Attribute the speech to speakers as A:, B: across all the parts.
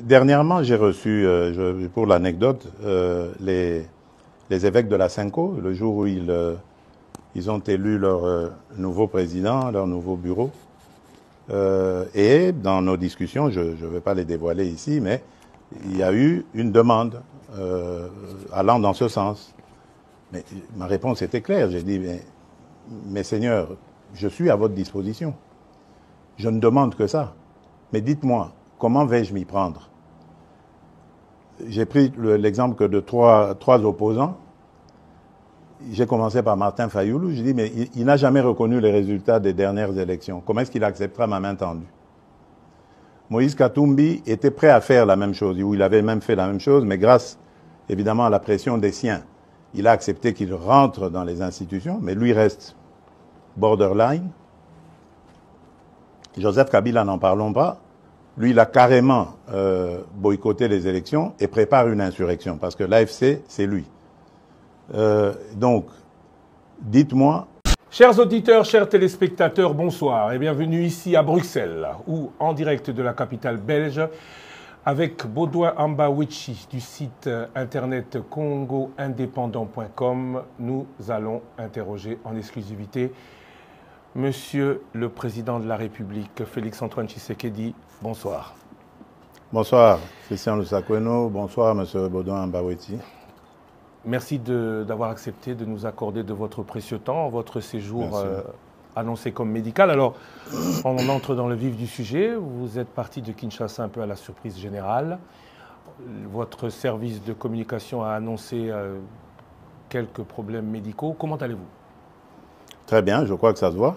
A: Dernièrement, j'ai reçu, pour l'anecdote, les évêques de la Cinco, le jour où ils ont élu leur nouveau président, leur nouveau bureau. Et dans nos discussions, je ne vais pas les dévoiler ici, mais il y a eu une demande allant dans ce sens. Mais ma réponse était claire. J'ai dit, mes seigneurs, je suis à votre disposition. Je ne demande que ça. Mais dites-moi, comment vais-je m'y prendre? J'ai pris l'exemple que de trois opposants. J'ai commencé par Martin Fayoulou. J'ai dit, mais il n'a jamais reconnu les résultats des dernières élections. Comment est-ce qu'il acceptera ma main tendue? Moïse Katumbi était prêt à faire la même chose, ou il avait même fait la même chose, mais grâce, évidemment, à la pression des siens, il a accepté qu'il rentre dans les institutions, mais lui reste borderline. Joseph Kabila, n'en parlons pas. Lui, il a carrément boycotté les élections et prépare une insurrection, parce que l'AFC, c'est lui. Donc, dites-moi.
B: Chers auditeurs, chers téléspectateurs, bonsoir et bienvenue ici à Bruxelles, ou en direct de la capitale belge, avec Baudouin Ambawichi du site internet congoindépendant.com. Nous allons interroger en exclusivité Monsieur le Président de la République, Félix-Antoine Tshisekedi. Bonsoir.
A: Bonsoir, Christian Lusakweno. Bonsoir, Monsieur Baudouin Ambawichi.
B: Merci d'avoir accepté de nous accorder de votre précieux temps, votre séjour annoncé comme médical. Alors, on entre dans le vif du sujet. Vous êtes parti de Kinshasa un peu à la surprise générale. Votre service de communication a annoncé quelques problèmes médicaux. Comment allez-vous?
A: Très bien, je crois que ça se voit.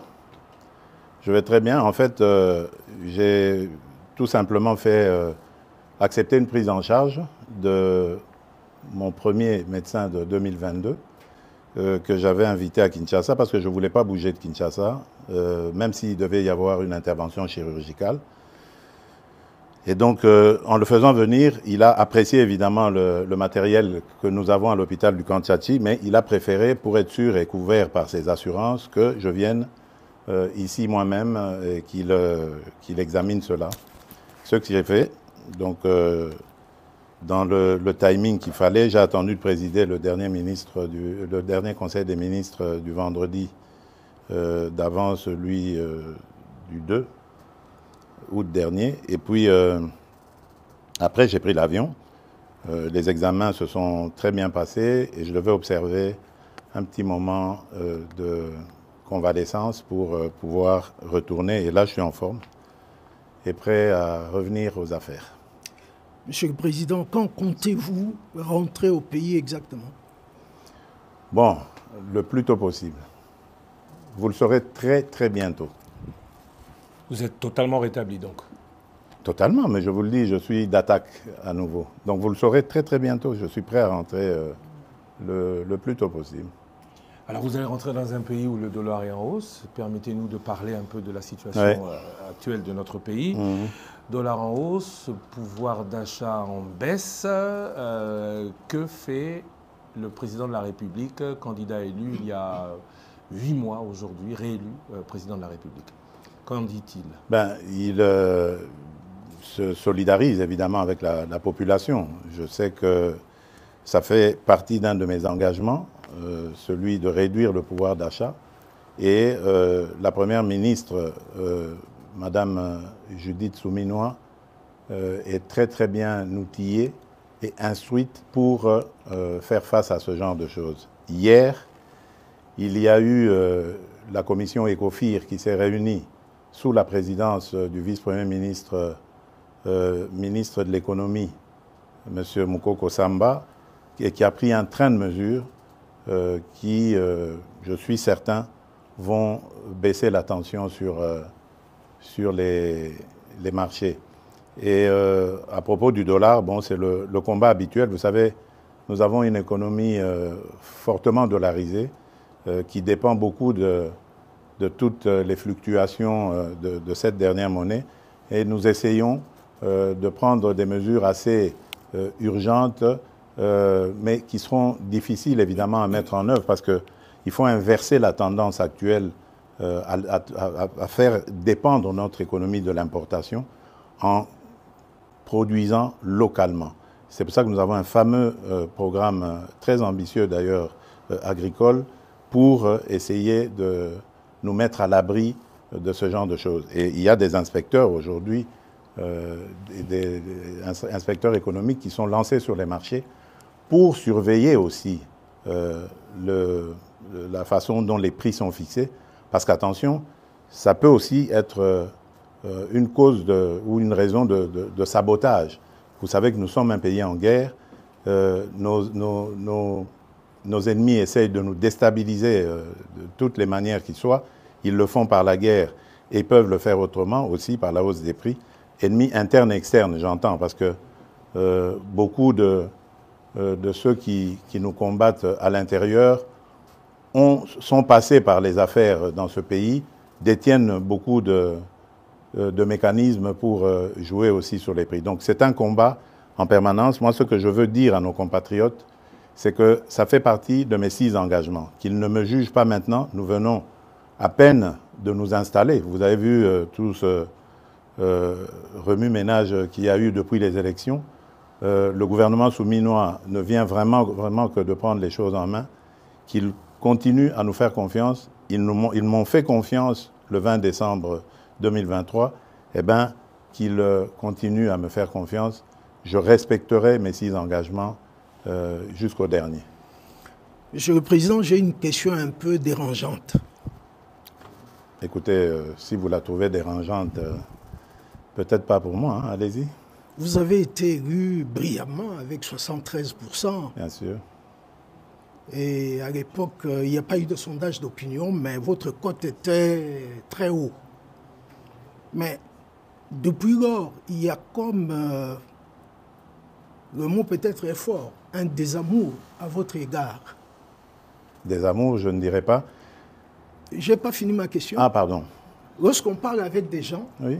A: Je vais très bien. En fait, j'ai tout simplement fait accepter une prise en charge de mon premier médecin de 2022 que j'avais invité à Kinshasa parce que je ne voulais pas bouger de Kinshasa, même s'il devait y avoir une intervention chirurgicale. Et donc, en le faisant venir, il a apprécié évidemment le matériel que nous avons à l'hôpital du Camp Tchatchi, mais il a préféré, pour être sûr et couvert par ses assurances, que je vienne ici moi-même et qu'il examine cela. Ce que j'ai fait. Donc, dans le timing qu'il fallait, j'ai attendu de présider le dernier conseil des ministres du vendredi d'avant celui du 2 août dernier. Et puis, après, j'ai pris l'avion. Les examens se sont très bien passés et je devais observer un petit moment de convalescence pour pouvoir retourner. Et là, je suis en forme et prêt à revenir aux affaires.
C: Monsieur le Président, quand comptez-vous rentrer au pays exactement?
A: Bon, le plus tôt possible. Vous le saurez très, très bientôt.
B: Vous êtes totalement rétabli, donc?
A: Totalement, mais je vous le dis, je suis d'attaque à nouveau. Donc vous le saurez très, très bientôt. Je suis prêt à rentrer le plus tôt possible.
B: Alors vous allez rentrer dans un pays où le dollar est en hausse. Permettez-nous de parler un peu de la situation actuelle de notre pays. Dollar en hausse, pouvoir d'achat en baisse. Que fait le président de la République, candidat élu il y a 8 mois aujourd'hui, réélu président de la République? Qu'en dit-il?
A: Il se solidarise évidemment avec la population. Je sais que ça fait partie d'un de mes engagements, celui de réduire le pouvoir d'achat. Et la première ministre, Madame Judith Souminois, est très très bien outillée et instruite pour faire face à ce genre de choses. Hier, il y a eu la commission ECOFIR qui s'est réunie sous la présidence du vice-premier ministre, ministre de l'économie, M. Moukoko Samba, et qui a pris un train de mesures qui, je suis certain, vont baisser la tension sur les marchés. Et à propos du dollar, bon, c'est le combat habituel. Vous savez, nous avons une économie fortement dollarisée qui dépend beaucoup de toutes les fluctuations de cette dernière monnaie. Et nous essayons de prendre des mesures assez urgentes, mais qui seront difficiles évidemment à mettre en œuvre parce qu'il faut inverser la tendance actuelle à faire dépendre notre économie de l'importation en produisant localement. C'est pour ça que nous avons un fameux programme très ambitieux d'ailleurs agricole pour essayer de nous mettre à l'abri de ce genre de choses. Et il y a des inspecteurs aujourd'hui, des inspecteurs économiques qui sont lancés sur les marchés pour surveiller aussi la façon dont les prix sont fixés. Parce qu'attention, ça peut aussi être une cause ou une raison de sabotage. Vous savez que nous sommes un pays en guerre. Nos ennemis essayent de nous déstabiliser de toutes les manières qu'ils soient. Ils le font par la guerre et peuvent le faire autrement aussi par la hausse des prix. Ennemis internes et externes, j'entends, parce que beaucoup de ceux qui nous combattent à l'intérieur sont passés par les affaires dans ce pays, détiennent beaucoup de mécanismes pour jouer aussi sur les prix. Donc c'est un combat en permanence. Moi, ce que je veux dire à nos compatriotes, c'est que ça fait partie de mes 6 engagements. Qu'ils ne me jugent pas maintenant. Nous venons à peine de nous installer. Vous avez vu tout ce remue-ménage qu'il y a eu depuis les élections. Le gouvernement souminois ne vient vraiment que de prendre les choses en main. Qu'il continue à nous faire confiance. Ils m'ont fait confiance le 20 décembre 2023. Eh bien, qu'ils continuent à me faire confiance. Je respecterai mes 6 engagements jusqu'au dernier.
C: Monsieur le Président, j'ai une question un peu dérangeante.
A: Écoutez, si vous la trouvez dérangeante, peut-être pas pour moi, hein, allez-y.
C: Vous avez été élu brillamment avec 73%.
A: Bien sûr.
C: Et à l'époque, il n'y a pas eu de sondage d'opinion, mais votre cote était très haut. Mais depuis lors, il y a comme, le mot peut-être est fort, un désamour à votre égard.
A: Désamour, je ne dirais pas.
C: Je n'ai pas fini ma question.
A: Ah, pardon.
C: Lorsqu'on parle avec des gens,
A: oui.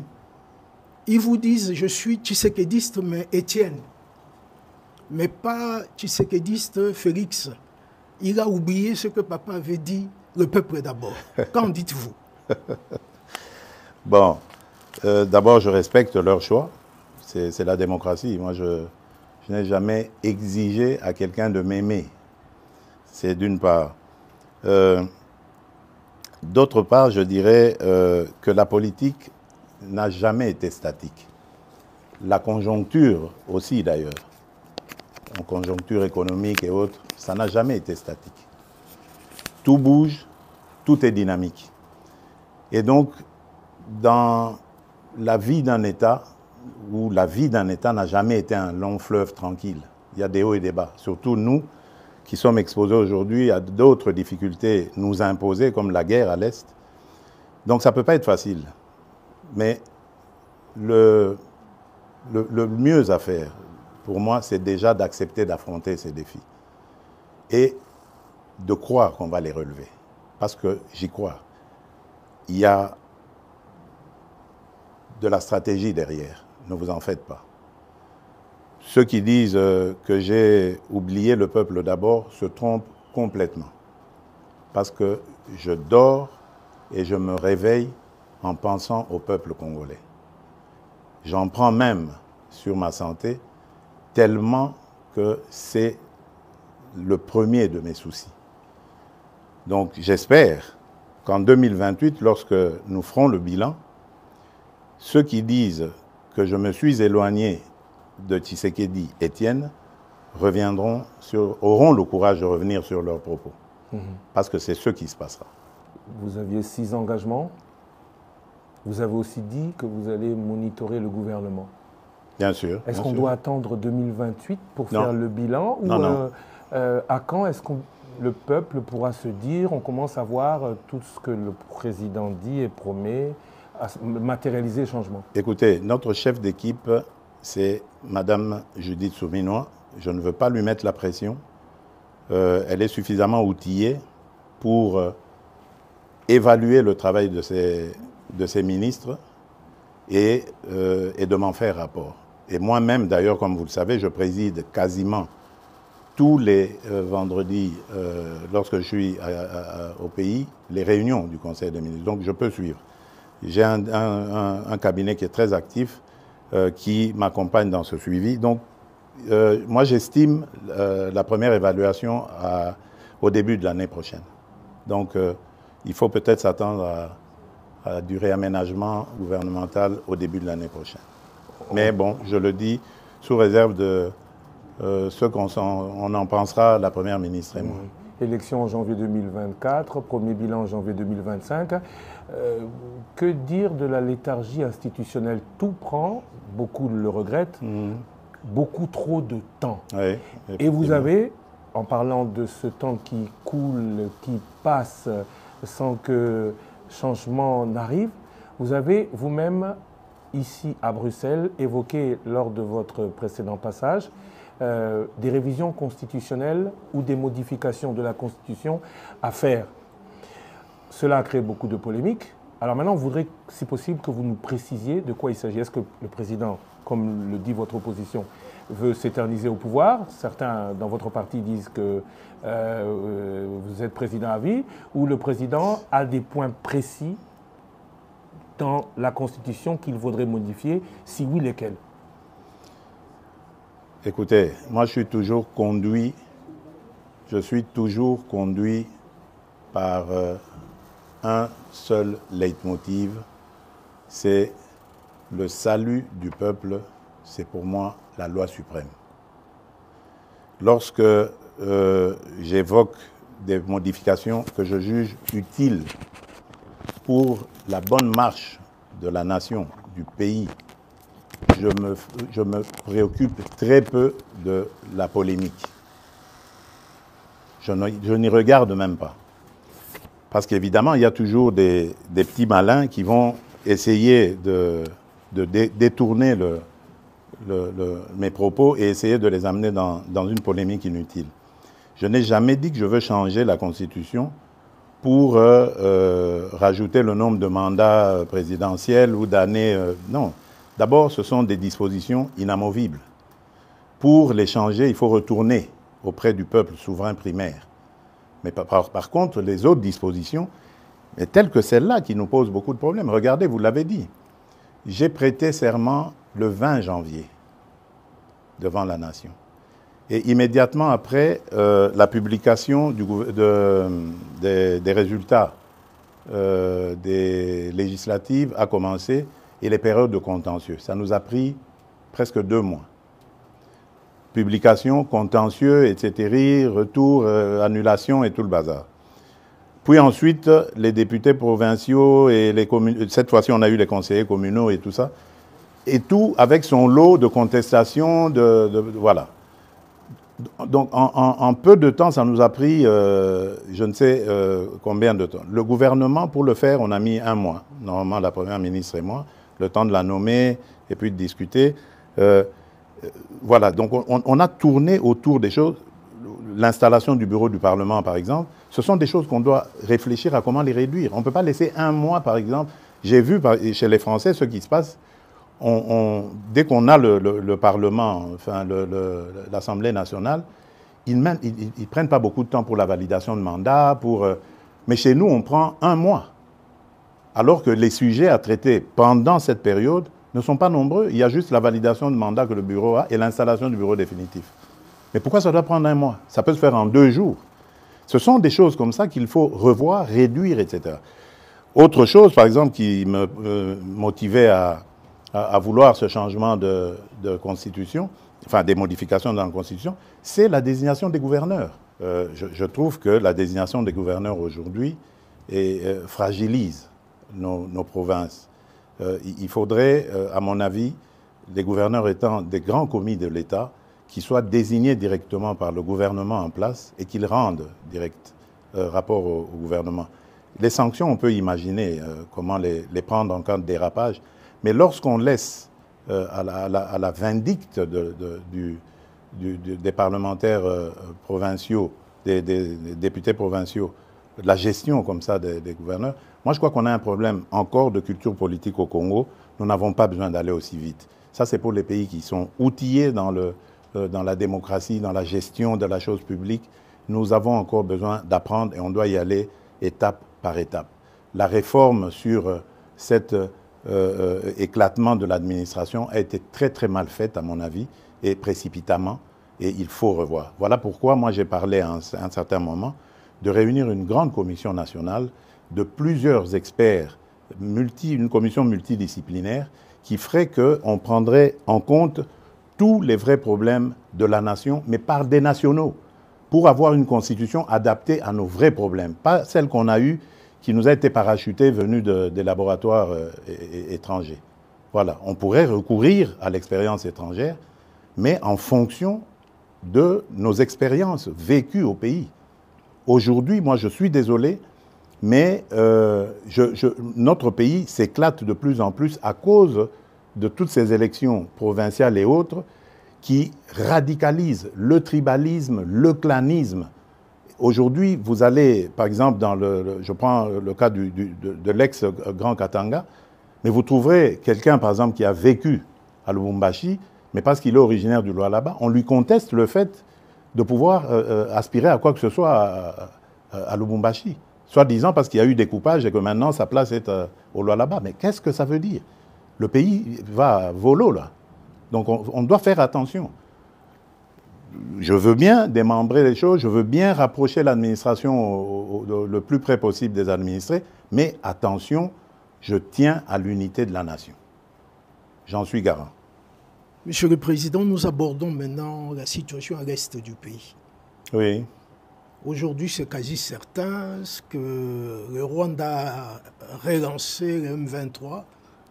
C: Ils vous disent « je suis tshisekedi,ste mais Étienne », mais pas tshisekedi,ste Félix. Il a oublié ce que papa avait dit, le peuple d'abord. Qu'en dites-vous?
A: Bon, d'abord, je respecte leur choix. C'est la démocratie. Moi, je n'ai jamais exigé à quelqu'un de m'aimer. C'est d'une part. D'autre part, je dirais que la politique n'a jamais été statique. La conjoncture aussi, d'ailleurs, en conjoncture économique et autres, ça n'a jamais été statique. Tout bouge, tout est dynamique. Et donc, dans la vie d'un État, où la vie d'un État n'a jamais été un long fleuve tranquille, il y a des hauts et des bas. Surtout nous, qui sommes exposés aujourd'hui à d'autres difficultés nous imposées, comme la guerre à l'Est. Donc ça ne peut pas être facile. Mais le mieux à faire, pour moi, c'est déjà d'accepter d'affronter ces défis. Et de croire qu'on va les relever. Parce que j'y crois. Il y a de la stratégie derrière. Ne vous en faites pas. Ceux qui disent que j'ai oublié le peuple d'abord se trompent complètement. Parce que je dors et je me réveille en pensant au peuple congolais. J'en prends même sur ma santé tellement que c'est le premier de mes soucis. Donc j'espère qu'en 2028, lorsque nous ferons le bilan, ceux qui disent que je me suis éloigné de Tshisekedi Étienne auront le courage de revenir sur leurs propos. Parce que c'est ce qui se passera.
B: Vous aviez 6 engagements. Vous avez aussi dit que vous allez monitorer le gouvernement.
A: Bien sûr.
B: Est-ce qu'on doit attendre 2028 pour faire le bilan?
A: Non, non.
B: À quand est-ce que le peuple pourra se dire, on commence à voir tout ce que le président dit et promet, à matérialiser le changement? Écoutez,
A: notre chef d'équipe, c'est Madame Judith Souminois. Je ne veux pas lui mettre la pression. Elle est suffisamment outillée pour évaluer le travail de ses ministres et de m'en faire rapport. Et moi-même, d'ailleurs, comme vous le savez, je préside quasiment tous les vendredis, lorsque je suis au pays, les réunions du Conseil des ministres. Donc je peux suivre. J'ai un cabinet qui est très actif. qui m'accompagnent dans ce suivi. Donc, moi, j'estime la première évaluation au début de l'année prochaine. Donc, il faut peut-être s'attendre à du réaménagement gouvernemental au début de l'année prochaine. Mais bon, je le dis sous réserve de ce qu'on en pensera, la Première ministre et moi.
B: Élection en janvier 2024, premier bilan en janvier 2025. Que dire de la léthargie institutionnelle? Tout prend, beaucoup le regrettent, beaucoup trop de temps.
A: Oui,
B: et vous avez, en parlant de ce temps qui coule, qui passe sans que changement n'arrive, vous avez vous-même, ici à Bruxelles, évoqué lors de votre précédent passage, des révisions constitutionnelles ou des modifications de la Constitution à faire. Cela a créé beaucoup de polémiques. Alors maintenant, on voudrait, si possible, que vous nous précisiez de quoi il s'agit. Est-ce que le président, comme le dit votre opposition, veut s'éterniser au pouvoir? Certains dans votre parti disent que vous êtes président à vie, ou le président a des points précis dans la Constitution qu'il vaudrait modifier, si oui, lesquels?
A: Écoutez, moi je suis toujours conduit par un seul leitmotiv, c'est le salut du peuple, c'est pour moi la loi suprême. Lorsque j'évoque des modifications que je juge utiles pour la bonne marche de la nation, du pays, je me préoccupe très peu de la polémique. Je n'y regarde même pas. Parce qu'évidemment, il y a toujours des petits malins qui vont essayer de détourner mes propos et essayer de les amener dans une polémique inutile. Je n'ai jamais dit que je veux changer la Constitution pour rajouter le nombre de mandats présidentiels ou d'années. Non. D'abord, ce sont des dispositions inamovibles. Pour les changer, il faut retourner auprès du peuple souverain primaire. Mais par contre, les autres dispositions, telles que celle-là, qui nous posent beaucoup de problèmes. Regardez, vous l'avez dit, j'ai prêté serment le 20 janvier devant la nation. Et immédiatement après, la publication des résultats des législatives a commencé et les périodes de contentieux. Ça nous a pris presque 2 mois. Publication, contentieux, etc., retour, annulation et tout le bazar. Puis ensuite, les députés provinciaux et les communes, cette fois-ci on a eu les conseillers communaux et tout ça, et tout avec son lot de contestations, voilà. Donc en peu de temps, ça nous a pris je ne sais combien de temps. Le gouvernement, pour le faire, on a mis 1 mois. Normalement, la Première ministre et moi, le temps de la nommer et puis de discuter. Voilà, donc on a tourné autour des choses. L'installation du bureau du Parlement, par exemple, ce sont des choses qu'on doit réfléchir à comment les réduire. On ne peut pas laisser 1 mois, par exemple. J'ai vu chez les Français ce qui se passe. Dès qu'on a le Parlement, enfin l'Assemblée nationale, ils ne prennent pas beaucoup de temps pour la validation de mandat. Mais chez nous, on prend 1 mois. Alors que les sujets à traiter pendant cette période ne sont pas nombreux. Il y a juste la validation de mandat que le bureau a et l'installation du bureau définitif. Mais pourquoi ça doit prendre 1 mois? Ça peut se faire en 2 jours. Ce sont des choses comme ça qu'il faut revoir, réduire, etc. Autre chose, par exemple, qui me motivait à vouloir ce changement de constitution, enfin des modifications dans la constitution, c'est la désignation des gouverneurs. Je trouve que la désignation des gouverneurs aujourd'hui fragilise nos provinces. Il faudrait, à mon avis, les gouverneurs étant des grands commis de l'État, qui soient désignés directement par le gouvernement en place et qu'ils rendent direct rapport au gouvernement. Les sanctions, on peut imaginer comment les prendre en cas de dérapage, mais lorsqu'on laisse à la vindicte des parlementaires provinciaux, des députés provinciaux, la gestion comme ça des gouverneurs, moi je crois qu'on a un problème encore de culture politique au Congo. Nous n'avons pas besoin d'aller aussi vite. Ça c'est pour les pays qui sont outillés dans la démocratie, dans la gestion de la chose publique. Nous avons encore besoin d'apprendre et on doit y aller étape par étape. La réforme sur cette éclatement de l'administration a été très très mal faite, à mon avis, et précipitamment, et il faut revoir. Voilà pourquoi moi j'ai parlé à un certain moment de réunir une grande commission nationale de plusieurs experts, une commission multidisciplinaire, qui ferait qu'on prendrait en compte tous les vrais problèmes de la nation, mais par des nationaux, pour avoir une constitution adaptée à nos vrais problèmes, pas celle qu'on a eue, qui nous a été parachutée venue des laboratoires étrangers. Voilà, on pourrait recourir à l'expérience étrangère, mais en fonction de nos expériences vécues au pays. Aujourd'hui, moi je suis désolé, mais notre pays s'éclate de plus en plus à cause de toutes ces élections provinciales et autres qui radicalisent le tribalisme, le clanisme. Aujourd'hui, vous allez, par exemple, je prends le cas de l'ex-Grand Katanga, mais vous trouverez quelqu'un, par exemple, qui a vécu à Lubumbashi, mais parce qu'il est originaire du Lualaba, on lui conteste le fait de pouvoir aspirer à quoi que ce soit à Lubumbashi. Soi-disant parce qu'il y a eu découpage et que maintenant sa place est au Lualaba. Mais qu'est-ce que ça veut dire? Le pays va volo, là. Donc on doit faire attention. Je veux bien démembrer les choses, je veux bien rapprocher l'administration le plus près possible des administrés, mais attention, je tiens à l'unité de la nation. J'en suis garant.
C: Monsieur le Président, nous abordons maintenant la situation à l'est du pays.
A: Oui.
C: Aujourd'hui, c'est quasi certain que le Rwanda a relancé le M23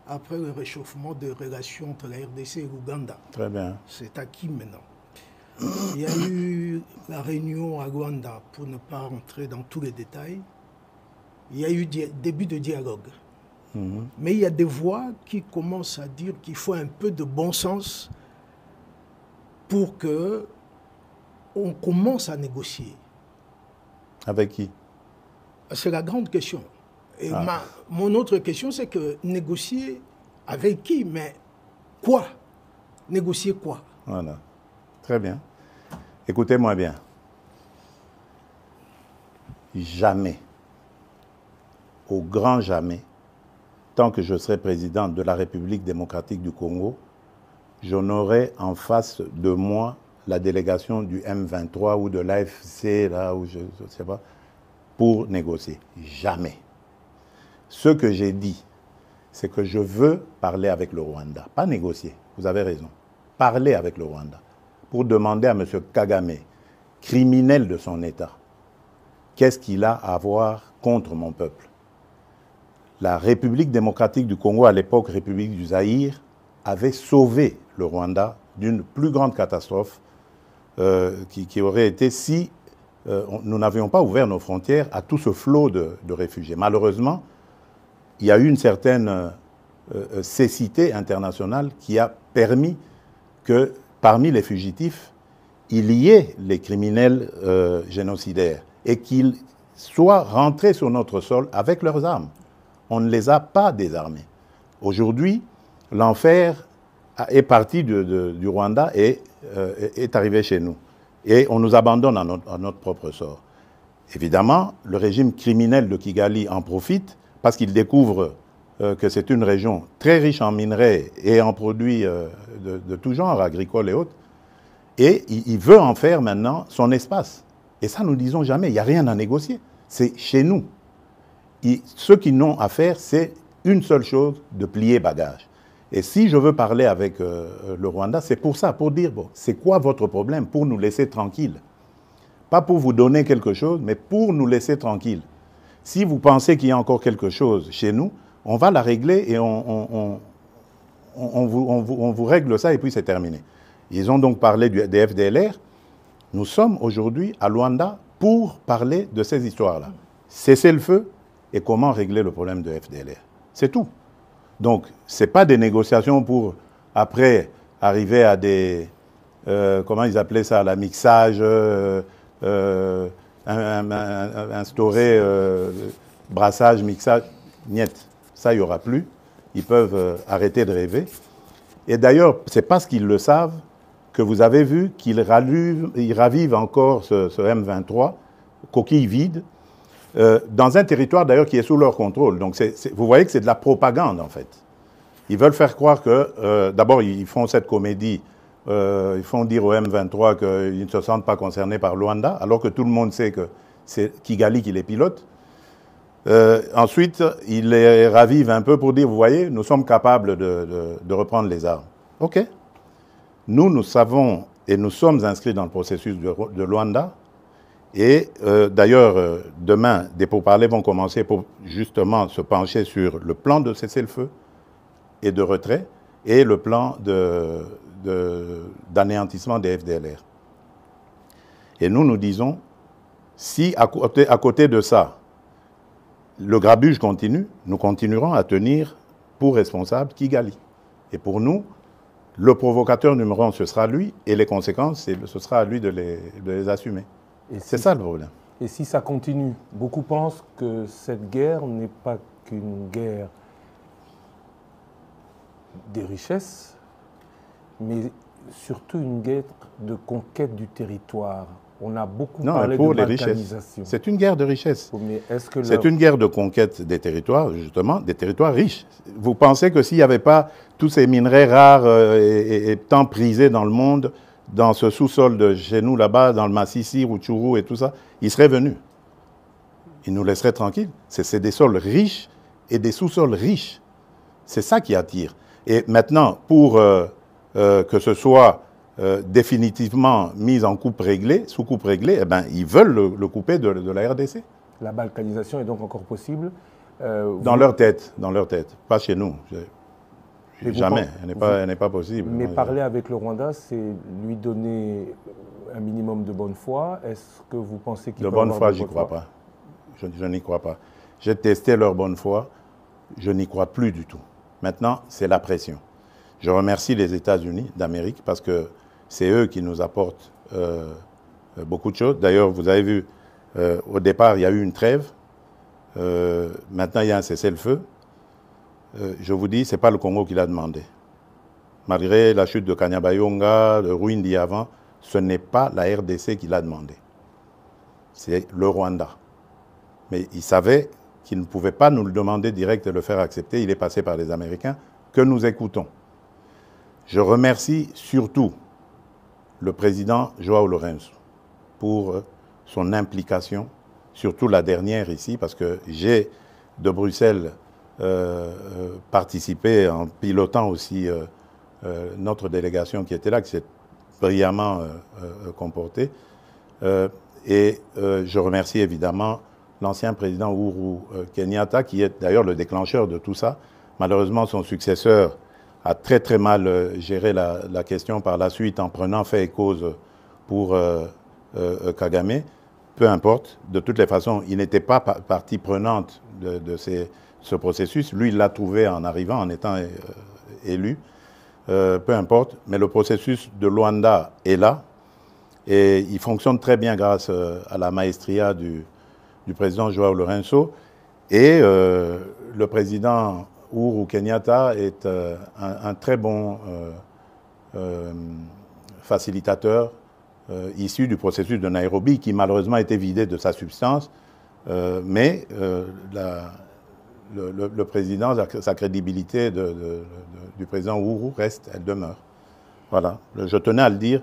C: après le réchauffement des relations entre la RDC et l'Ouganda.
A: Très bien.
C: C'est acquis maintenant. Il y a eu la réunion à Rwanda, pour ne pas rentrer dans tous les détails. Il y a eu début de dialogue. Mais il y a des voix qui commencent à dire qu'il faut un peu de bon sens pour qu'on commence à négocier.
A: Avec qui?
C: C'est la grande question. Et mon autre question, c'est que négocier avec qui? Mais quoi? Négocier quoi?
A: Voilà. Très bien. Écoutez-moi bien. Jamais, au grand jamais, tant que je serai président de la République démocratique du Congo, je n'aurai en face de moi la délégation du M23 ou de l'AFC, là, où je ne sais pas, pour négocier. Jamais. Ce que j'ai dit, c'est que je veux parler avec le Rwanda. Pas négocier, vous avez raison. Parler avec le Rwanda. Pour demander à M. Kagame, criminel de son État, qu'est-ce qu'il a à voir contre mon peuple? La République démocratique du Congo, à l'époque République du Zaïre, avait sauvé le Rwanda d'une plus grande catastrophe qui aurait été si nous n'avions pas ouvert nos frontières à tout ce flot de réfugiés. Malheureusement, il y a eu une certaine cécité internationale qui a permis que parmi les fugitifs, il y ait les criminels génocidaires et qu'ils soient rentrés sur notre sol avec leurs armes. On ne les a pas désarmés. Aujourd'hui, l'enfer est parti du Rwanda et est arrivé chez nous. Et on nous abandonne à notre propre sort. Évidemment, le régime criminel de Kigali en profite parce qu'il découvre que c'est une région très riche en minerais et en produits de tout genre, agricoles et autres. Et il veut en faire maintenant son espace. Et ça, nous ne disons jamais, il n'y a rien à négocier. C'est chez nous. Ce qu'ils n'ont à faire, c'est une seule chose, de plier bagage. Et si je veux parler avec le Rwanda, c'est pour ça, pour dire, bon, c'est quoi votre problème? Pour nous laisser tranquilles. Pas pour vous donner quelque chose, mais pour nous laisser tranquilles. Si vous pensez qu'il y a encore quelque chose chez nous, on va la régler et on vous règle ça et puis c'est terminé. Ils ont donc parlé des FDLR. Nous sommes aujourd'hui à Luanda pour parler de ces histoires-là. Cesser le feu et comment régler le problème de FDLR. C'est tout. Donc, ce n'est pas des négociations pour, après, arriver à des... comment ils appelaient ça? La mixage, instaurer brassage, mixage. Niet. Ça, il n'y aura plus. Ils peuvent arrêter de rêver. Et d'ailleurs, c'est parce qu'ils le savent que vous avez vu qu'ils ravivent encore ce M23, coquille vide, dans un territoire d'ailleurs qui est sous leur contrôle. Donc vous voyez que c'est de la propagande en fait. Ils veulent faire croire que, d'abord, ils font cette comédie, ils font dire au M23 qu'ils ne se sentent pas concernés par Luanda, alors que tout le monde sait que c'est Kigali qui les pilote. Ensuite, ils les ravivent un peu pour dire, vous voyez, nous sommes capables de reprendre les armes. OK. Nous savons et nous sommes inscrits dans le processus de Luanda. Et d'ailleurs, demain, des pourparlers vont commencer pour justement se pencher sur le plan de cessez-le-feu et de retrait et le plan d'anéantissement des FDLR. Et nous disons, si à côté de ça, le grabuge continue, nous continuerons à tenir pour responsable Kigali. Et pour nous, le provocateur numéro 1, ce sera lui, et les conséquences, ce sera à lui de les assumer. C'est ça le problème.
B: Et si ça continue, beaucoup pensent que cette guerre n'est pas qu'une guerre des richesses, mais surtout une guerre de conquête du territoire. On a beaucoup parlé de balkanisation.
A: C'est une guerre de richesse.
B: C'est
A: une guerre de conquête des territoires, justement, des territoires riches. Vous pensez que s'il n'y avait pas tous ces minerais rares et tant prisés dans le monde, dans ce sous-sol de chez nous, là-bas, dans le Massissi, Rutshuru et tout ça, ils seraient venus. Ils nous laisseraient tranquilles. C'est des sols riches et des sous-sols riches. C'est ça qui attire. Et maintenant, pour que ce soit définitivement mis en coupe réglée, sous coupe réglée, eh ben, ils veulent le couper de la RDC.
B: La balkanisation est donc encore possible
A: dans leur tête, pas chez nous. Jamais, elle n'est pas possible.
B: Mais parler avec le Rwanda, c'est lui donner un minimum de bonne foi. Est-ce que vous pensez qu'il peut avoir de bonne foi?
A: J'y crois pas. Je n'y crois pas. J'ai testé leur bonne foi, je n'y crois plus du tout. Maintenant, c'est la pression. Je remercie les États-Unis d'Amérique parce que c'est eux qui nous apportent beaucoup de choses. D'ailleurs, vous avez vu, au départ, il y a eu une trêve. Maintenant, il y a un cessez-le-feu. Je vous dis, ce n'est pas le Congo qui l'a demandé. Malgré la chute de Kanyabayonga, de Rwindi avant, ce n'est pas la RDC qui l'a demandé. C'est le Rwanda. Mais il savait qu'il ne pouvait pas nous le demander direct et le faire accepter. Il est passé par les Américains que nous écoutons. Je remercie surtout le président João Lourenço pour son implication, surtout la dernière ici, parce que j'ai de Bruxelles participé en pilotant aussi notre délégation qui était là, qui s'est brillamment comportée. Et je remercie évidemment l'ancien président Uhuru Kenyatta, qui est d'ailleurs le déclencheur de tout ça. Malheureusement, son successeur a très très mal géré la question par la suite en prenant fait et cause pour Kagame. Peu importe, de toutes les façons, il n'était pas partie prenante de ce processus. Lui, il l'a trouvé en arrivant, en étant élu. Peu importe, mais le processus de Luanda est là et il fonctionne très bien grâce à la maestria du président João Lourenço. Et le président Uhuru Kenyatta est un très bon facilitateur issu du processus de Nairobi, qui malheureusement a été vidé de sa substance, mais le président, sa crédibilité du président Uhuru reste, elle demeure. Voilà, je tenais à le dire,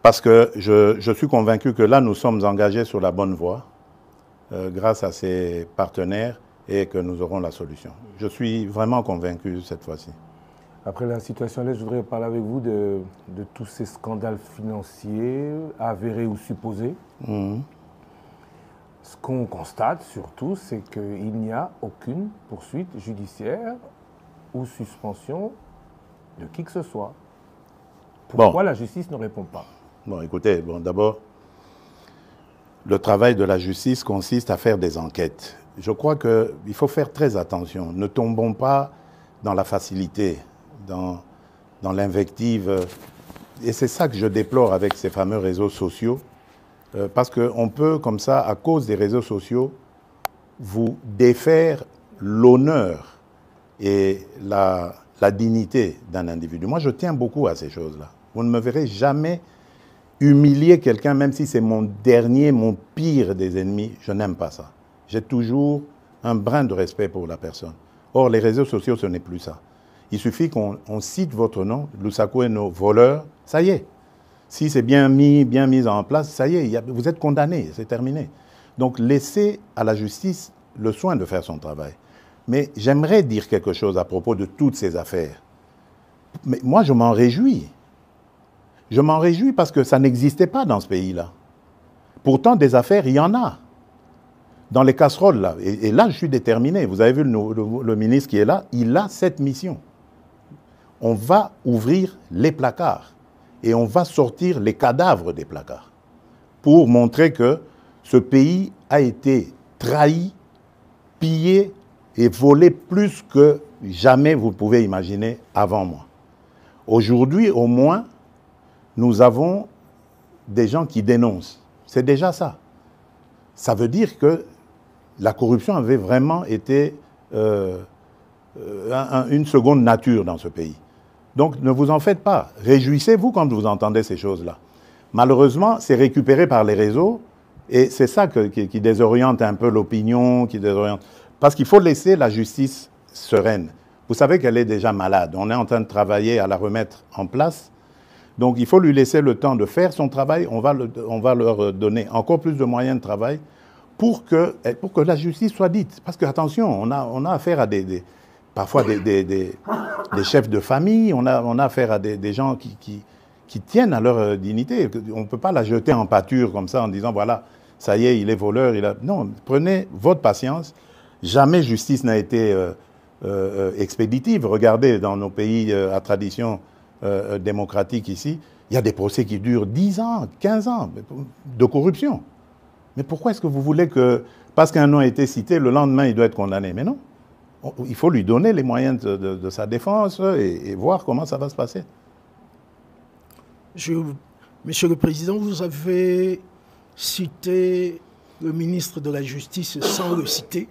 A: parce que je suis convaincu que là, nous sommes engagés sur la bonne voie, grâce à ces partenaires, et que nous aurons la solution. Je suis vraiment convaincu cette fois-ci.
B: Après la situation là, je voudrais parler avec vous de tous ces scandales financiers, avérés ou supposés.
A: Mmh.
B: Ce qu'on constate surtout, c'est qu'il n'y a aucune poursuite judiciaire ou suspension de qui que ce soit. Pourquoi la justice ne répond pas?
A: Bon, écoutez, d'abord, le travail de la justice consiste à faire des enquêtes. Je crois qu'il faut faire très attention. Ne tombons pas dans la facilité, dans l'invective. Et c'est ça que je déplore avec ces fameux réseaux sociaux. Parce qu'on peut, comme ça, à cause des réseaux sociaux, vous défaire l'honneur et la dignité d'un individu. Moi, je tiens beaucoup à ces choses-là. Vous ne me verrez jamais humilier quelqu'un, même si c'est mon pire des ennemis. Je n'aime pas ça. J'ai toujours un brin de respect pour la personne. Or, les réseaux sociaux, ce n'est plus ça. Il suffit qu'on cite votre nom, Lusaku et nos voleurs, ça y est. Si c'est bien mis en place, ça y est, vous êtes condamné, c'est terminé. Donc laissez à la justice le soin de faire son travail. Mais j'aimerais dire quelque chose à propos de toutes ces affaires. Mais moi, je m'en réjouis. Je m'en réjouis parce que ça n'existait pas dans ce pays-là. Pourtant, des affaires, il y en a. Dans les casseroles, là. Et là, je suis déterminé. Vous avez vu le ministre qui est là, il a cette mission. On va ouvrir les placards et on va sortir les cadavres des placards pour montrer que ce pays a été trahi, pillé et volé plus que jamais vous pouvez imaginer avant moi. Aujourd'hui, au moins, nous avons des gens qui dénoncent. C'est déjà ça. Ça veut dire que la corruption avait vraiment été une seconde nature dans ce pays. Donc ne vous en faites pas. Réjouissez-vous quand vous entendez ces choses-là. Malheureusement, c'est récupéré par les réseaux et c'est ça qui désoriente un peu l'opinion, qui désoriente. Parce qu'il faut laisser la justice sereine. Vous savez qu'elle est déjà malade. On est en train de travailler à la remettre en place. Donc il faut lui laisser le temps de faire son travail. On va leur donner encore plus de moyens de travail pour que la justice soit dite. Parce que, attention, on a affaire à parfois des chefs de famille, on a affaire à des gens qui tiennent à leur dignité. On ne peut pas la jeter en pâture comme ça en disant, voilà, ça y est, il est voleur. Non, prenez votre patience. Jamais justice n'a été expéditive. Regardez, dans nos pays à tradition démocratique ici, il y a des procès qui durent 10 ans, 15 ans de corruption. Mais pourquoi est-ce que vous voulez que, parce qu'un nom a été cité, le lendemain, il doit être condamné? Mais non. Il faut lui donner les moyens de sa défense et voir comment ça va se passer.
C: Monsieur le Président, vous avez cité le ministre de la Justice sans le citer.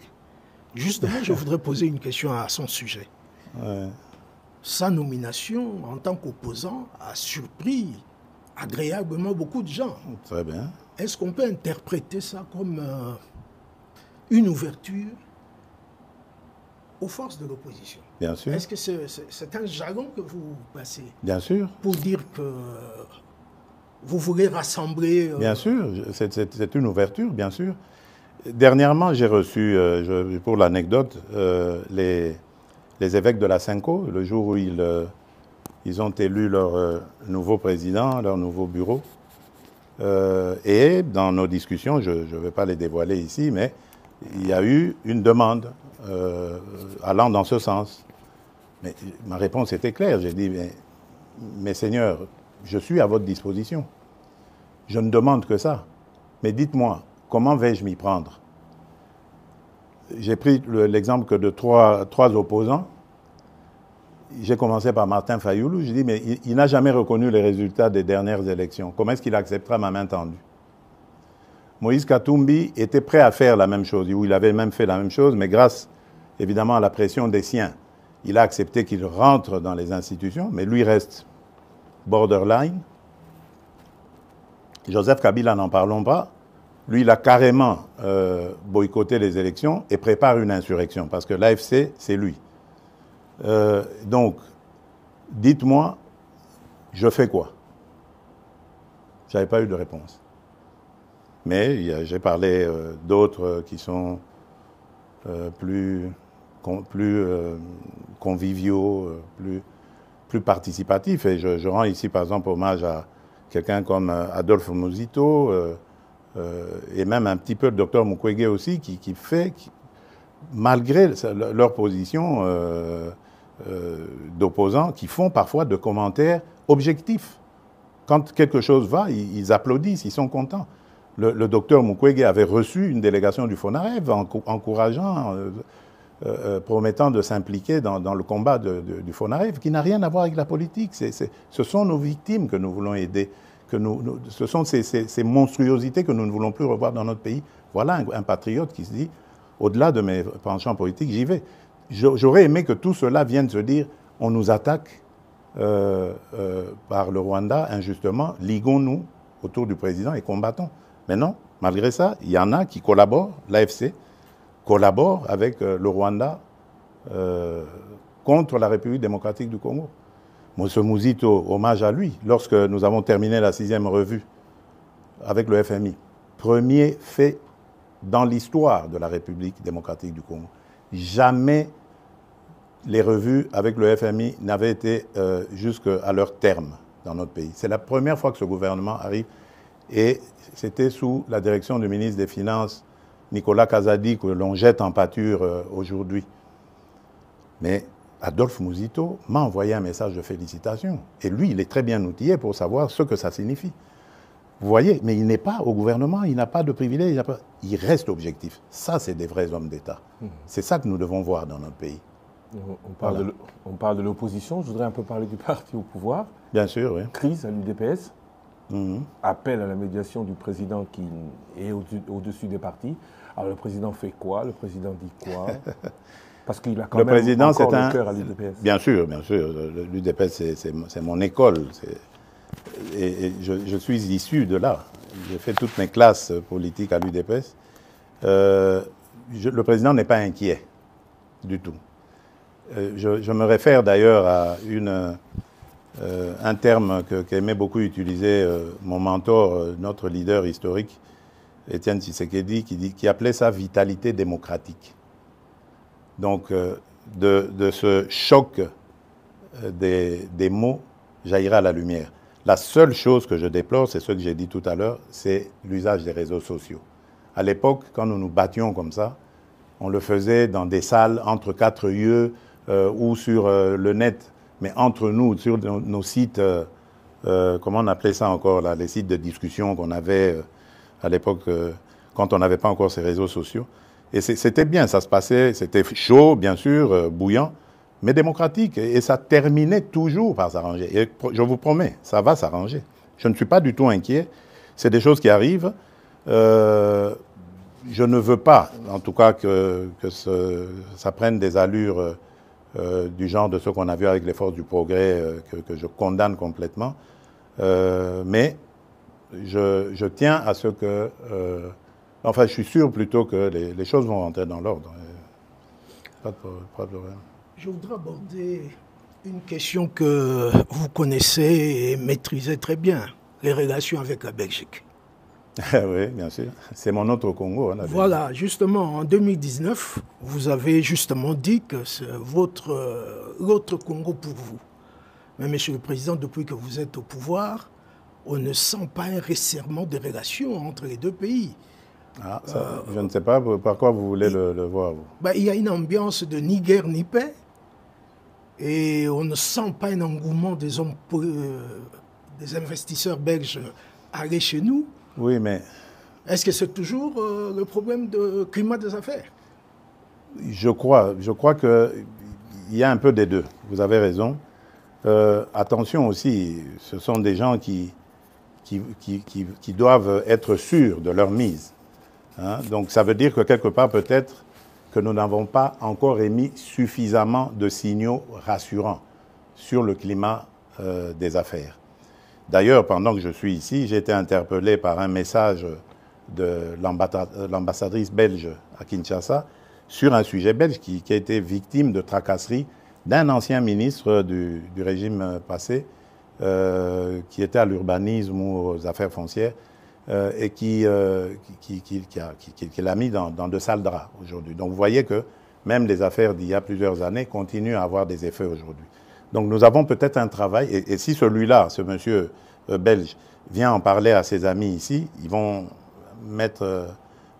C: Justement, je voudrais poser une question à son sujet.
A: Ouais.
C: Sa nomination en tant qu'opposant a surpris agréablement beaucoup de gens.
A: Très bien.
C: Est-ce qu'on peut interpréter ça comme une ouverture aux forces de l'opposition?
A: Bien sûr.
C: Est-ce que c'est un jargon que vous passez?
A: Bien sûr.
C: Pour dire que vous voulez rassembler...
A: Bien sûr, c'est une ouverture, bien sûr. Dernièrement, j'ai reçu, pour l'anecdote, les évêques de la Cinco, le jour où ils ont élu leur nouveau président, leur nouveau bureau. Et dans nos discussions, je ne vais pas les dévoiler ici, mais il y a eu une demande allant dans ce sens. Mais ma réponse était claire. J'ai dit, mais Seigneur, je suis à votre disposition. Je ne demande que ça. Mais dites-moi, comment vais-je m'y prendre? J'ai pris l'exemple que de trois opposants. J'ai commencé par Martin Fayoulou. Je dis, mais il n'a jamais reconnu les résultats des dernières élections. Comment est-ce qu'il acceptera ma main tendue? Moïse Katumbi était prêt à faire la même chose. Il avait même fait la même chose, mais grâce, évidemment, à la pression des siens, il a accepté qu'il rentre dans les institutions, mais lui reste borderline. Joseph Kabila, n'en parlons pas. Lui, il a carrément boycotté les élections et prépare une insurrection, parce que l'AFC, c'est lui. Donc, dites-moi, je fais quoi? Je n'avais pas eu de réponse. Mais j'ai parlé d'autres qui sont plus conviviaux, plus participatifs. Et je rends ici, par exemple, hommage à quelqu'un comme Adolphe Muzito et même un petit peu le docteur Mukwege aussi, qui malgré leur position d'opposants, qui font parfois de commentaires objectifs. Quand quelque chose va, ils applaudissent, ils sont contents. Le docteur Mukwege avait reçu une délégation du FONAREV encourageant, promettant de s'impliquer dans le combat du FONAREV, qui n'a rien à voir avec la politique. Ce sont nos victimes que nous voulons aider. Ce sont ces monstruosités que nous ne voulons plus revoir dans notre pays. Voilà un patriote qui se dit, au-delà de mes penchants politiques, j'y vais. J'aurais aimé que tout cela vienne se dire, on nous attaque par le Rwanda injustement, liguons-nous autour du président et combattons. Mais non, malgré ça, il y en a qui collaborent, l'AFC collabore avec le Rwanda contre la République démocratique du Congo. Moussa Mouzito, hommage à lui, lorsque nous avons terminé la 6e revue avec le FMI. Premier fait dans l'histoire de la République démocratique du Congo. Jamais les revues avec le FMI n'avaient été jusqu'à leur terme dans notre pays. C'est la première fois que ce gouvernement arrive et c'était sous la direction du ministre des Finances, Nicolas Kazadi, que l'on jette en pâture aujourd'hui. Mais Adolphe Mouzito m'a envoyé un message de félicitations. Et lui, il est très bien outillé pour savoir ce que ça signifie. Vous voyez, mais il n'est pas au gouvernement, il n'a pas de privilèges, il reste objectif. Ça, c'est des vrais hommes d'État. C'est ça que nous devons voir dans notre pays.
B: On parle de l'opposition, je voudrais un peu parler du parti au pouvoir.
A: Bien sûr, oui.
B: Crise à l'UDPS, appel à la médiation du président qui est au-dessus des partis. Alors le président fait quoi? Le président dit quoi? Parce qu'il a quand même encore le cœur à l'UDPS.
A: Bien sûr, l'UDPS c'est mon école. Et je suis issu de là. J'ai fait toutes mes classes politiques à l'UDPS. Le président n'est pas inquiet du tout. Je me réfère d'ailleurs à un terme qu'aimait beaucoup utiliser mon mentor, notre leader historique, Étienne Tshisekedi, qui appelait ça vitalité démocratique. Donc, de ce choc des mots jaillira la lumière. La seule chose que je déplore, c'est ce que j'ai dit tout à l'heure, c'est l'usage des réseaux sociaux. À l'époque, quand nous nous battions comme ça, on le faisait dans des salles entre quatre yeux ou sur le net, mais entre nous, sur nos sites, comment on appelait ça encore, là, les sites de discussion qu'on avait à l'époque, quand on n'avait pas encore ces réseaux sociaux. Et c'était bien, ça se passait, c'était chaud, bien sûr, bouillant, mais démocratique. Et ça terminait toujours par s'arranger. Et je vous promets, ça va s'arranger. Je ne suis pas du tout inquiet. C'est des choses qui arrivent. Je ne veux pas, en tout cas, que ça prenne des allures du genre de ce qu'on a vu avec les forces du progrès, que je condamne complètement. Mais je tiens à ce que... enfin, je suis sûr plutôt que les choses vont rentrer dans l'ordre. Pas de problème.
C: Je voudrais aborder une question que vous connaissez et maîtrisez très bien, les relations avec la Belgique.
A: Oui, bien sûr. C'est mon autre Congo. Hein,
C: voilà, justement, en 2019, vous avez justement dit que c'est l'autre Congo pour vous. Mais, Monsieur le Président, depuis que vous êtes au pouvoir, on ne sent pas un resserrement des relations entre les deux pays.
A: Ah, ça, je ne sais pas par quoi vous voulez le voir. Vous.
C: Il y a une ambiance de ni guerre ni paix. Et on ne sent pas un engouement des investisseurs belges à aller chez nous.
A: Oui, mais...
C: Est-ce que c'est toujours le problème de climat des affaires?
A: Je crois qu'il y a un peu des deux. Vous avez raison. Attention aussi, ce sont des gens qui doivent être sûrs de leur mise. Hein? Donc ça veut dire que quelque part peut-être que nous n'avons pas encore émis suffisamment de signaux rassurants sur le climat des affaires. D'ailleurs, pendant que je suis ici, j'ai été interpellé par un message de l'ambassadrice belge à Kinshasa sur un sujet belge qui a été victime de tracasseries d'un ancien ministre du régime passé qui était à l'urbanisme ou aux affaires foncières et qui l'a mis dans de sales draps aujourd'hui. Donc vous voyez que même les affaires d'il y a plusieurs années continuent à avoir des effets aujourd'hui. Donc nous avons peut-être un travail, et si celui-là, ce monsieur belge, vient en parler à ses amis ici, ils vont mettre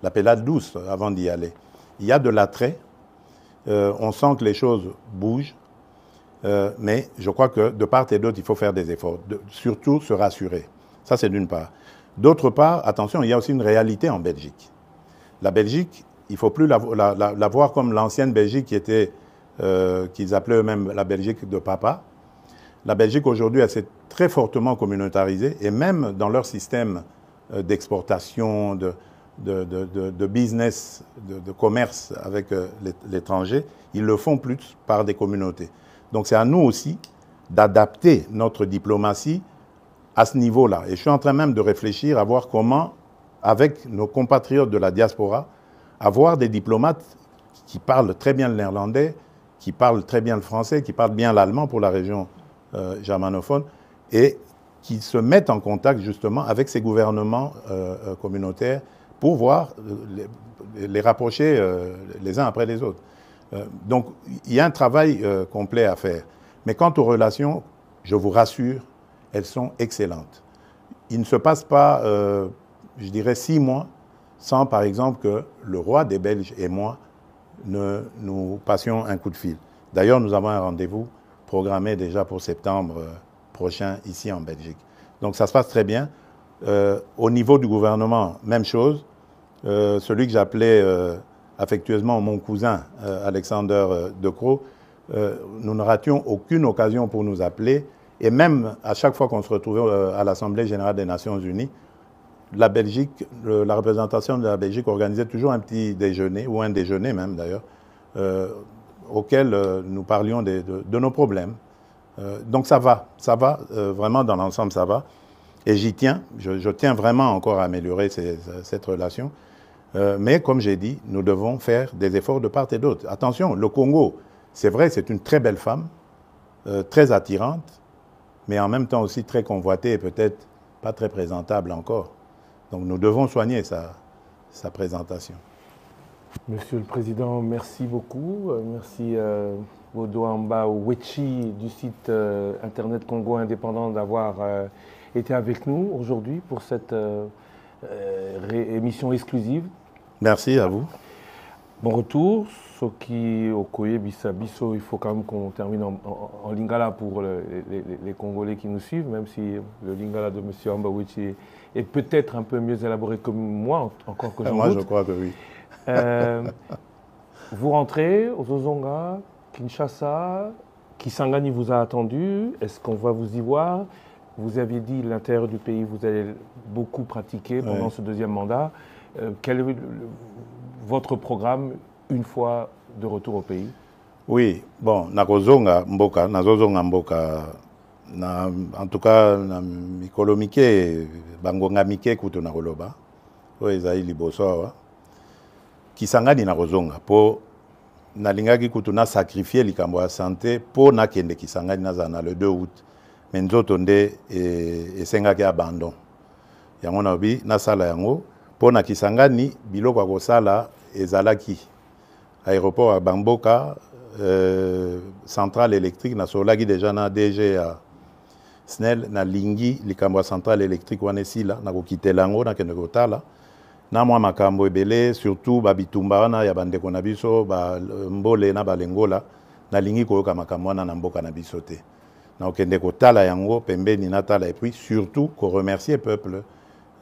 A: la pellade douce avant d'y aller. Il y a de l'attrait, on sent que les choses bougent, mais je crois que de part et d'autre, il faut faire des efforts, surtout se rassurer. Ça, c'est d'une part. D'autre part, attention, il y a aussi une réalité en Belgique. La Belgique, il ne faut plus la voir comme l'ancienne Belgique qui était, qu'ils appelaient eux-mêmes la Belgique de papa. La Belgique, aujourd'hui, elle s'est très fortement communautarisée et même dans leur système d'exportation, de business, de commerce avec l'étranger, ils le font plus par des communautés. Donc c'est à nous aussi d'adapter notre diplomatie à ce niveau-là. Et je suis en train même de réfléchir à voir comment, avec nos compatriotes de la diaspora, avoir des diplomates qui parlent très bien le néerlandais qui parlent très bien le français, qui parlent bien l'allemand pour la région germanophone, et qui se mettent en contact justement avec ces gouvernements communautaires pour voir les rapprocher les uns après les autres. Donc, il y a un travail complet à faire. Mais quant aux relations, je vous rassure, elles sont excellentes. Il ne se passe pas, je dirais, 6 mois sans, par exemple, que le roi des Belges et moi nous passions un coup de fil. D'ailleurs, nous avons un rendez-vous programmé déjà pour septembre prochain ici en Belgique. Donc, ça se passe très bien. Au niveau du gouvernement, même chose. Celui que j'appelais affectueusement mon cousin, Alexander De Croo, nous ne rations aucune occasion pour nous appeler. Et même à chaque fois qu'on se retrouvait à l'Assemblée générale des Nations unies, la Belgique, la représentation de la Belgique organisait toujours un petit déjeuner, ou un déjeuner même d'ailleurs, auquel nous parlions de nos problèmes. Donc ça va, vraiment dans l'ensemble ça va. Et j'y tiens, je tiens vraiment encore à améliorer cette relation. Mais comme j'ai dit, nous devons faire des efforts de part et d'autre. Attention, le Congo, c'est vrai, c'est une très belle femme, très attirante, mais en même temps aussi très convoitée et peut-être pas très présentable encore. Donc nous devons soigner sa présentation.
B: Monsieur le Président, merci beaucoup. Merci Bodoamba Wechi du site Internet Congo Indépendant d'avoir été avec nous aujourd'hui pour cette émission exclusive.
A: Merci à vous.
B: Bon retour. Soki Okoye Bisso, il faut quand même qu'on termine en lingala pour les Congolais qui nous suivent, même si le lingala de M. Ambawichi est peut-être un peu mieux élaboré que moi, encore que j'en doute.
A: Moi, je crois que oui.
B: Vous rentrez aux Ozonga, Kinshasa, Kisangani vous a attendu. Est-ce qu'on va vous y voir? Vous aviez dit l'intérieur du pays, vous allez beaucoup pratiquer pendant ce deuxième mandat. Quel est votre programme une fois de retour au pays? Oui,
A: bon, nakozonga mboka, en tout cas, na mikolo mike, bangonga mike kutu na koloba, o ezali liboso awa. Kisangani nakozonga, po nalingaki kutu na sacrifier likambo ya santé, po nakende Kisangani nazana le 2 août. Mais nzoto nde esengaki abandon. Yango nabi nasala yango, po na Kisangani biloko akosala ezalaki. Aéroport à Bamboka, centrale électrique, na solaki déjà na DG à SNEL, na lingi, likambo centrale électrique wane sila, na kokite lango, na kende kotala. Na mwa makambo ebele, surtout babitumba wana ya bandeko na biso, ba mbole na balengola, na lingi koyoka makambo wana na mboka na biso te. Na okende kotala yango, pembeni na tala, et puis surtout ko remercier peuple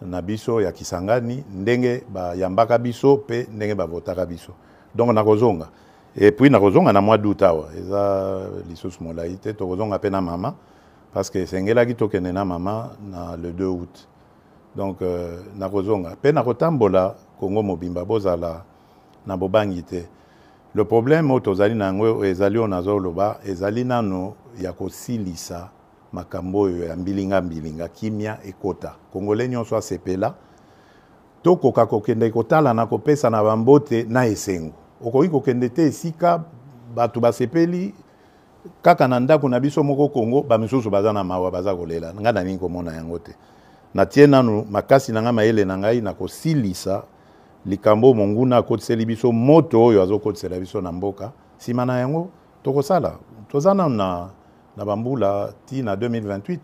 A: na biso ya Kisangani, ndenge ba yambaka biso, pe ndenge ba votaka biso. Donc nakozonga. Et puis nakozonga na mois d'août awa. Eza lisusu molaite tokozonga pe na mama parce que sengelaki tokende na mama na le 2 août. Donc nakozonga. Pe nakotambola Congo mobimba bozala na bobangi te. Le problème tozali nango ezali onazoloba ezali nano ya kosilisa makambo ya mbilinga kimia ekota. Congolais nyonso asepela. Tokoka kokende kotala na kopesa na bambote na esengo. Okoki kokende te esika bato basepeli kaka na ndako na biso moko Congo bamisusu baza na mawa baza kolela nga na nini komona yango te. Na tie nanu makasi na nga mayele na ngai na kosilisa likambo monguna akotiseli biso moto oyo azokotisela biso na mboka sima na yango tokosala tozana na bambula ti na 2028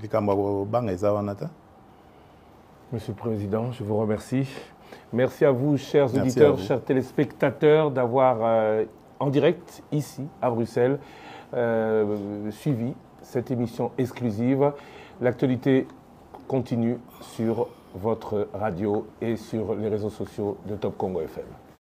A: likambo banga eza wana ta.
B: Monsieur le Président, je vous remercie. Merci à vous, chers auditeurs, chers téléspectateurs, d'avoir en direct, ici, à Bruxelles, suivi cette émission exclusive. L'actualité continue sur votre radio et sur les réseaux sociaux de Top Congo FM.